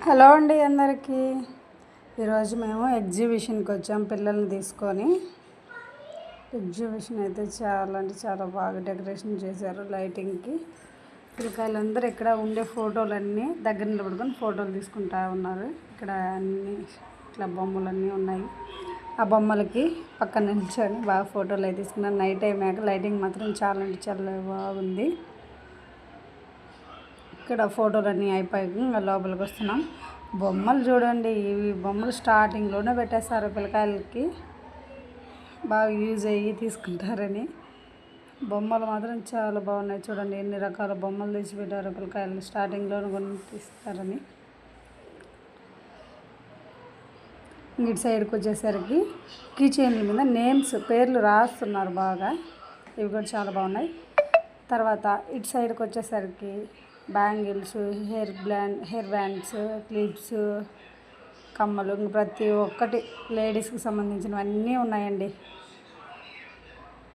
Hello అండి అందరికీ. ఈరోజు మేము ఎగ్జిబిషన్కి వచ్చాం పిల్లల్ని తీసుకొని. ఎగ్జిబిషన్ అయితే చాలా అంటే చాలా బాగా డెకరేషన్ చేశారు లైటింగ్కి. పిల్లకాయలందరూ ఇక్కడ ఉండే ఫోటోలన్నీ దగ్గర నిలబడుకొని ఫోటోలు తీసుకుంటా ఉన్నారు. ఇక్కడ అన్ని ఇట్లా బొమ్మలన్నీ ఉన్నాయి. ఆ బొమ్మలకి పక్కన నిల్చొని బాగా ఫోటోలు అయితే తీసుకున్నారు. నైట్ అయ్యాక లైటింగ్ మాత్రం చాలా అంటే చాలా బాగుంది. ఇక్కడ ఫోటోలన్నీ అయిపోయి లోపలికి వస్తున్నాం. బొమ్మలు చూడండి, ఇవి బొమ్మలు స్టార్టింగ్లోనే పెట్టేస్తారు పిల్లకాయలకి బాగా యూజ్ అయ్యి తీసుకుంటారని. బొమ్మలు మాత్రం చాలా బాగున్నాయి చూడండి, ఎన్ని రకాల బొమ్మలు తీసి పెట్టారు పిల్లకాయలు స్టార్టింగ్లోనే కొని తీస్తారని. ఇటు సైడ్కి వచ్చేసరికి కీచైన్ల మీద నేమ్స్ పేర్లు రాస్తున్నారు బాగా, ఇవి కూడా చాలా బాగున్నాయి. తర్వాత ఇటు సైడ్కి వచ్చేసరికి బ్యాంగిల్స్, హెయిర్ బ్యాండ్స్, క్లిప్స్, కమ్మలు, ప్రతి ఒక్కటి లేడీస్కి సంబంధించినవన్నీ ఉన్నాయండి.